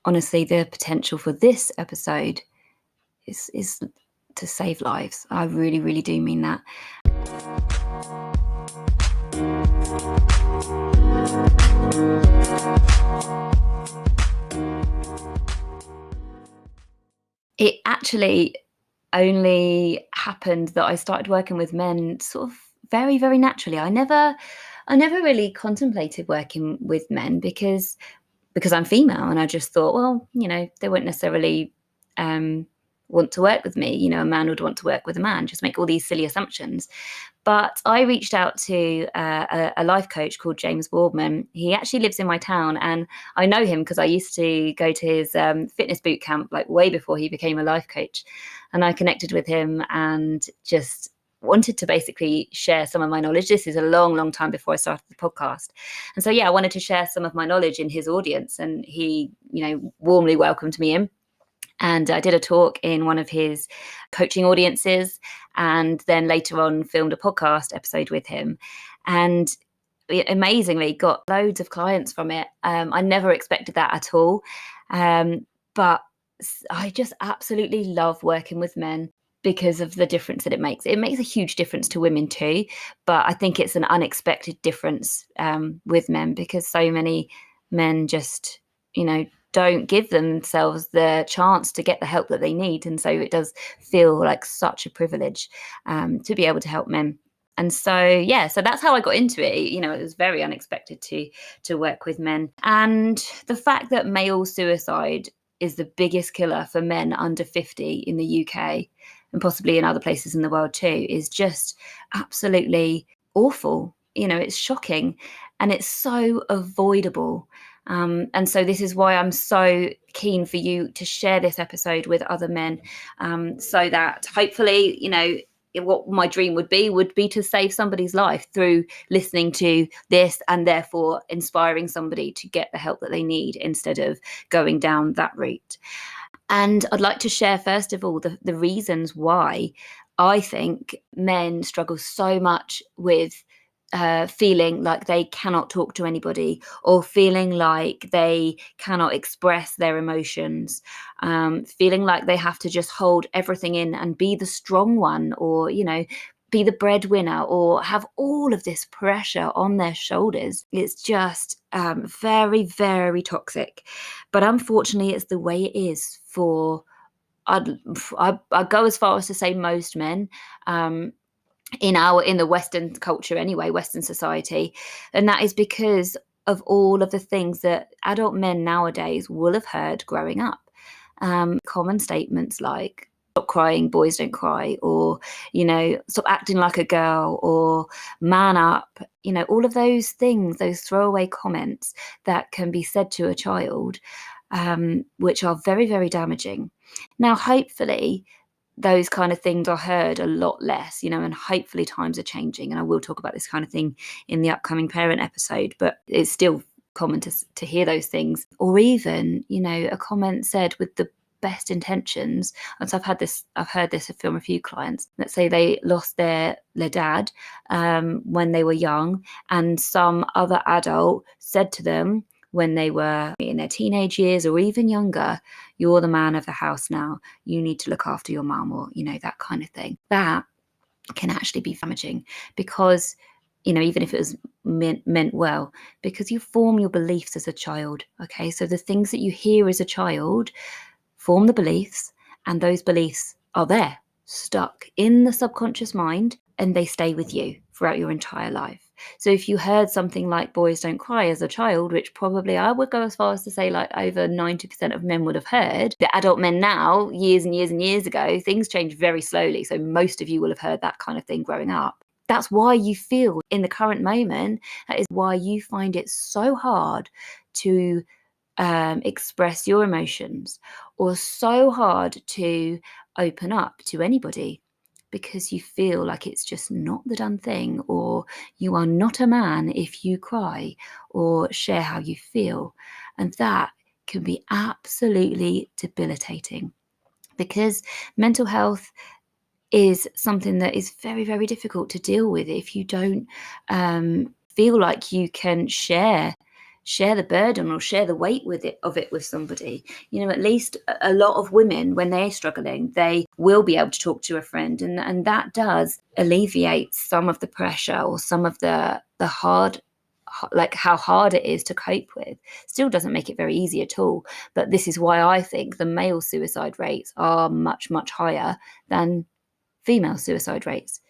honestly, the potential for this episode is to save lives. I really, really do mean that. It actually only happened that I started working with men sort of very, very naturally. I never really contemplated working with men because I'm female, and I just thought, well, they won't necessarily want to work with me. A man would want to work with a man, just make all these silly assumptions. But I reached out to a life coach called James Boardman. He actually lives in my town, and I know him because I used to go to his fitness boot camp like way before he became a life coach. And I connected with him and just wanted to basically share some of my knowledge. This is a long, long time before I started the podcast. And so, yeah, I wanted to share some of my knowledge in his audience, and he, warmly welcomed me in. And I did a talk in one of his coaching audiences, and then later on filmed a podcast episode with him. And amazingly got loads of clients from it. I never expected that at all. But I just absolutely love working with men because of the difference that it makes. It makes a huge difference to women too, but I think it's an unexpected difference with men, because so many men just, don't give themselves the chance to get the help that they need. And so it does feel like such a privilege to be able to help men. And so, so that's how I got into it. It was very unexpected to work with men. And the fact that male suicide is the biggest killer for men under 50 in the UK, and possibly in other places in the world too, is just absolutely awful. It's shocking, and it's so avoidable. And so this is why I'm so keen for you to share this episode with other men, so that hopefully, what my dream would be to save somebody's life through listening to this, and therefore inspiring somebody to get the help that they need instead of going down that route. And I'd like to share, first of all, the reasons why I think men struggle so much with feeling like they cannot talk to anybody, or feeling like they cannot express their emotions, feeling like they have to just hold everything in and be the strong one, or, be the breadwinner, or have all of this pressure on their shoulders. It's just very, very toxic. But unfortunately, it's the way it is for, I'd go as far as to say, most men. In the Western culture anyway, Western society. And that is because of all of the things that adult men nowadays will have heard growing up. Common statements like, stop crying, boys don't cry, or, stop acting like a girl, or man up, all of those things, those throwaway comments that can be said to a child, which are very, very damaging. Now, hopefully, those kind of things are heard a lot less, and hopefully times are changing. And I will talk about this kind of thing in the upcoming parent episode, but it's still common to hear those things. Or even, a comment said with the best intentions. And so I've heard this from a few clients. Let's say they lost their dad when they were young, and some other adult said to them when they were in their teenage years or even younger, you're the man of the house now, you need to look after your mum, or, that kind of thing. That can actually be damaging, because, even if it was meant well, because you form your beliefs as a child. Okay, so the things that you hear as a child form the beliefs, and those beliefs are there, stuck in the subconscious mind, and they stay with you throughout your entire life. So if you heard something like boys don't cry as a child, which probably I would go as far as to say like over 90% of men would have heard, the adult men now, years and years and years ago, things change very slowly. So most of you will have heard that kind of thing growing up. That's why you feel in the current moment, that is why you find it so hard to express your emotions, or so hard to open up to anybody, because you feel like it's just not the done thing, or you are not a man if you cry or share how you feel. And that can be absolutely debilitating, because mental health is something that is very, very difficult to deal with if you don't feel like you can share share the burden or share the weight of it with somebody. At least a lot of women, when they're struggling, they will be able to talk to a friend, and that does alleviate some of the pressure or some of the hard, like how hard it is to cope with. Still doesn't make it very easy at all. But this is why I think the male suicide rates are much, much higher than female suicide rates,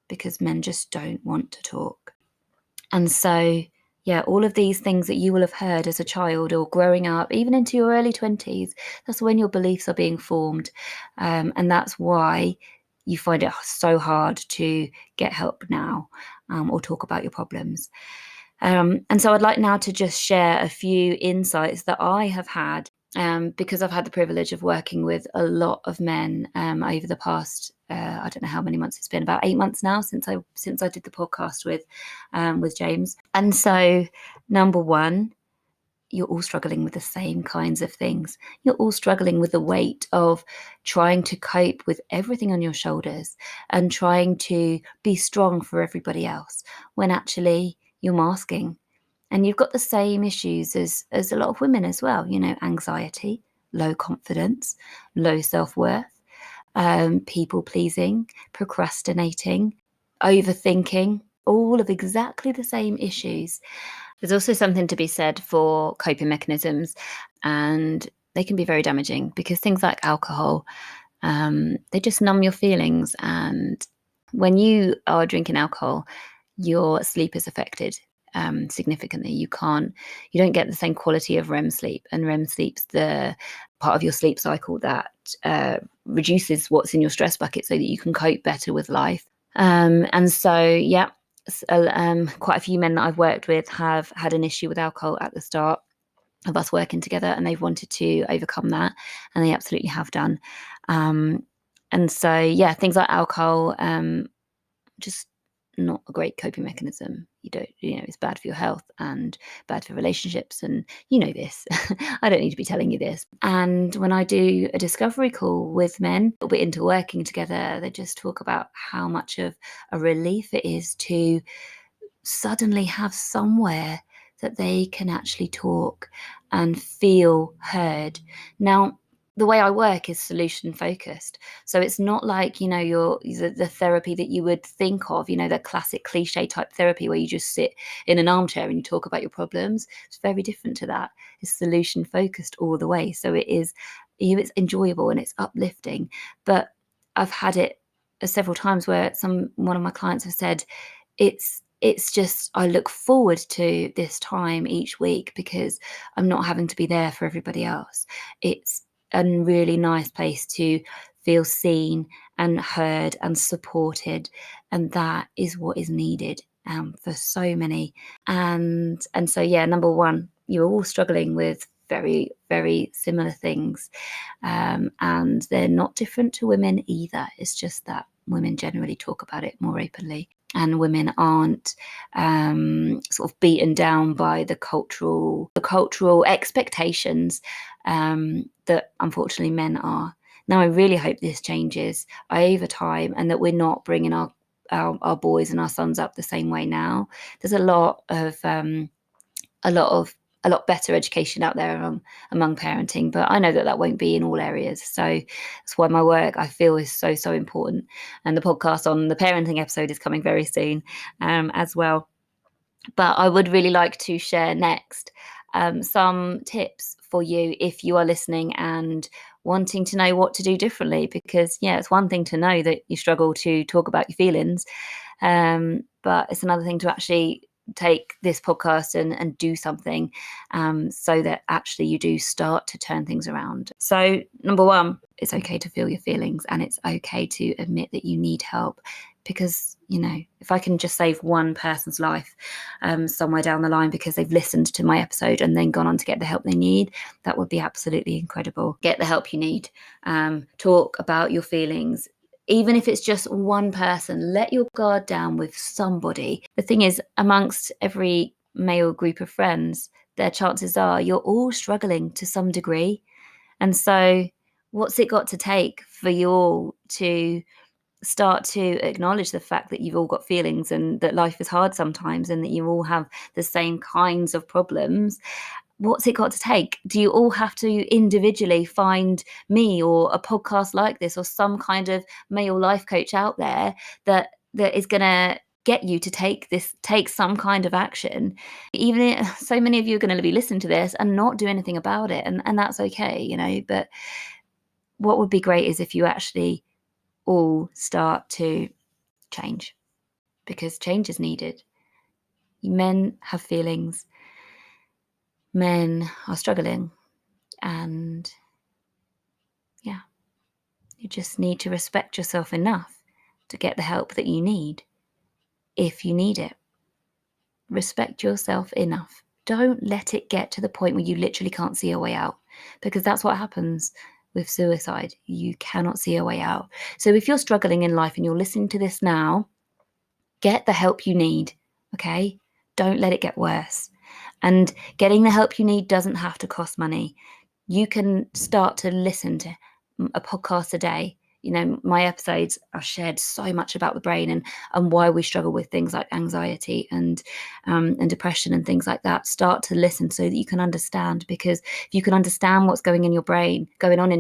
because men just don't want to talk. And so, yeah, all of these things that you will have heard as a child or growing up, even into your early 20s, that's when your beliefs are being formed. And that's why you find it so hard to get help now, or talk about your problems. And so I'd like now to just share a few insights that I have had, because I've had the privilege of working with a lot of men over the past, I don't know how many months it's been, about 8 months now since I did the podcast with James. And so, number one, you're all struggling with the same kinds of things. You're all struggling with the weight of trying to cope with everything on your shoulders and trying to be strong for everybody else, when actually you're masking. And you've got the same issues as a lot of women as well, anxiety, low confidence, low self-worth, people pleasing, procrastinating, overthinking, all of exactly the same issues. There's also something to be said for coping mechanisms, and they can be very damaging, because things like alcohol, they just numb your feelings. And when you are drinking alcohol, your sleep is affected significantly. You don't get the same quality of REM sleep, and REM sleep's the part of your sleep cycle that reduces what's in your stress bucket so that you can cope better with life. And so, yeah, quite a few men that I've worked with have had an issue with alcohol at the start of us working together, and they've wanted to overcome that, and they absolutely have done. And so, yeah, things like alcohol, just not a great coping mechanism. It's bad for your health and bad for relationships, and this. I don't need to be telling you this. And when I do a discovery call with men, a bit into working together, they just talk about how much of a relief it is to suddenly have somewhere that they can actually talk and feel heard. Now, the way I work is solution focused. So it's not like, the therapy that you would think of, the classic cliche type therapy where you just sit in an armchair and you talk about your problems. It's very different to that. It's solution focused all the way. So it's enjoyable and it's uplifting. But I've had it several times where one of my clients have said, it's just, I look forward to this time each week because I'm not having to be there for everybody else. It's a really nice place to feel seen and heard and supported. And that is what is needed for so many. And so, yeah, number one, you're all struggling with very, very similar things. And they're not different to women either. It's just that women generally talk about it more openly, and women aren't sort of beaten down by the cultural expectations that unfortunately men are. Now, I really hope this changes over time, and that we're not bringing our boys and our sons up the same way now. There's a lot better education out there among parenting, but I know that won't be in all areas. So that's why my work, I feel, is so, so important. And the podcast on the parenting episode is coming very soon as well. But I would really like to share next some tips for you if you are listening and wanting to know what to do differently. Because, yeah, it's one thing to know that you struggle to talk about your feelings, but it's another thing to actually take this podcast and do something so that actually you do start to turn things around. So number one, it's okay to feel your feelings, and it's okay to admit that you need help, because if I can just save one person's life somewhere down the line because they've listened to my episode and then gone on to get the help they need, that would be absolutely incredible. Get the help you need. Talk about your feelings. Even if it's just one person, let your guard down with somebody. The thing is, amongst every male group of friends, their chances are you're all struggling to some degree. And so what's it got to take for you all to start to acknowledge the fact that you've all got feelings and that life is hard sometimes and that you all have the same kinds of problems, what's it got to take? Do you all have to individually find me or a podcast like this or some kind of male life coach out there that is going to get you to take some kind of action? Even so many of you are going to be listening to this and not do anything about it, and that's okay, but what would be great is if you actually all start to change, because change is needed. Men have feelings, men are struggling, and yeah, you just need to respect yourself enough to get the help that you need if you need it. Respect yourself enough. Don't let it get to the point where you literally can't see a way out, because that's what happens with suicide. You cannot see a way out. So if you're struggling in life and you're listening to this now, get the help you need, okay? Don't let it get worse. And getting the help you need doesn't have to cost money. You can start to listen to a podcast a day. My episodes are shared so much about the brain and why we struggle with things like anxiety and depression and things like that. Start to listen so that you can understand, because if you can understand what's going on in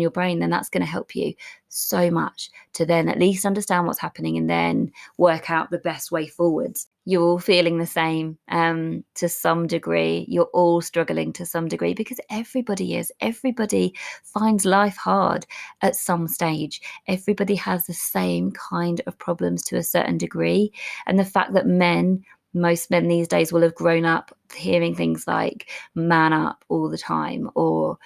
your brain, then that's going to help you so much to then at least understand what's happening and then work out the best way forwards. You're all feeling the same to some degree. You're all struggling to some degree, because everybody finds life hard at some stage. Everybody has the same kind of problems to a certain degree. And the fact that most men these days will have grown up hearing things like man up all the time, or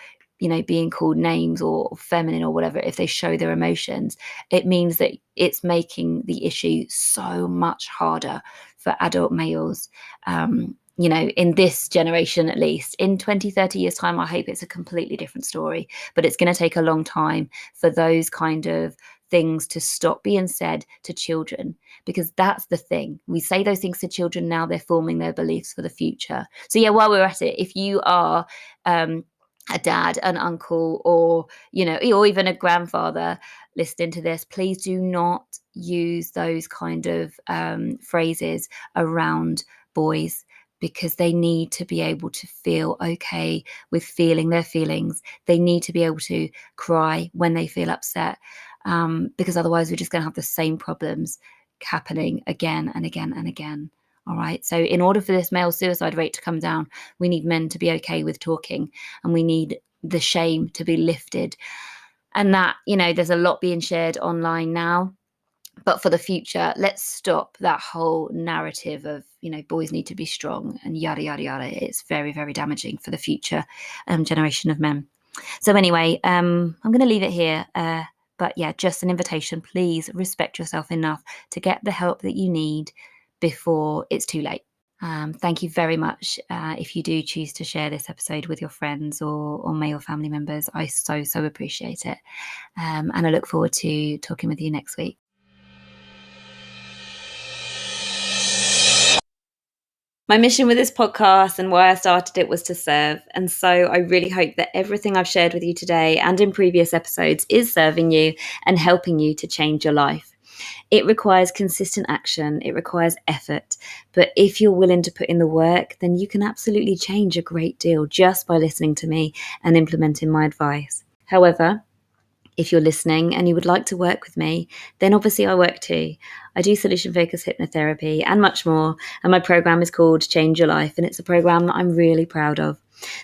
being called names or feminine or whatever if they show their emotions, it means that it's making the issue so much harder for adult males. In this generation, at least. In 20, 30 years time, I hope it's a completely different story, but it's going to take a long time for those kind of things to stop being said to children, because that's the thing. We say those things to children now, they're forming their beliefs for the future. So yeah, while we're at it, if you are a dad, an uncle, or even a grandfather listening to this, please do not use those kind of phrases around boys, because they need to be able to feel okay with feeling their feelings. They need to be able to cry when they feel upset, because otherwise we're just going to have the same problems happening again and again and again. All right. So in order for this male suicide rate to come down, we need men to be okay with talking, and we need the shame to be lifted. And that, there's a lot being shared online now. But for the future, let's stop that whole narrative of, boys need to be strong and yada, yada, yada. It's very, very damaging for the future generation of men. So anyway, I'm going to leave it here. But yeah, just an invitation. Please respect yourself enough to get the help that you need before it's too late. Thank you very much. If you do choose to share this episode with your friends or male family members, I so appreciate it. And I look forward to talking with you next week. My mission with this podcast and why I started it was to serve. And so I really hope that everything I've shared with you today and in previous episodes is serving you and helping you to change your life. It requires consistent action. It requires effort. But if you're willing to put in the work, then you can absolutely change a great deal just by listening to me and implementing my advice. However, if you're listening and you would like to work with me, then obviously I work too. I do solution-focused hypnotherapy and much more. And my program is called Change Your Life. And it's a program that I'm really proud of.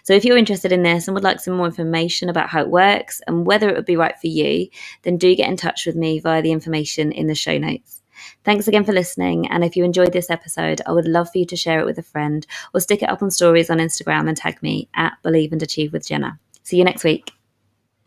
So if you're interested in this and would like some more information about how it works and whether it would be right for you, then do get in touch with me via the information in the show notes. Thanks again for listening. And if you enjoyed this episode, I would love for you to share it with a friend or stick it up on stories on Instagram and tag me at Believe and Achieve with Jenna. See you next week.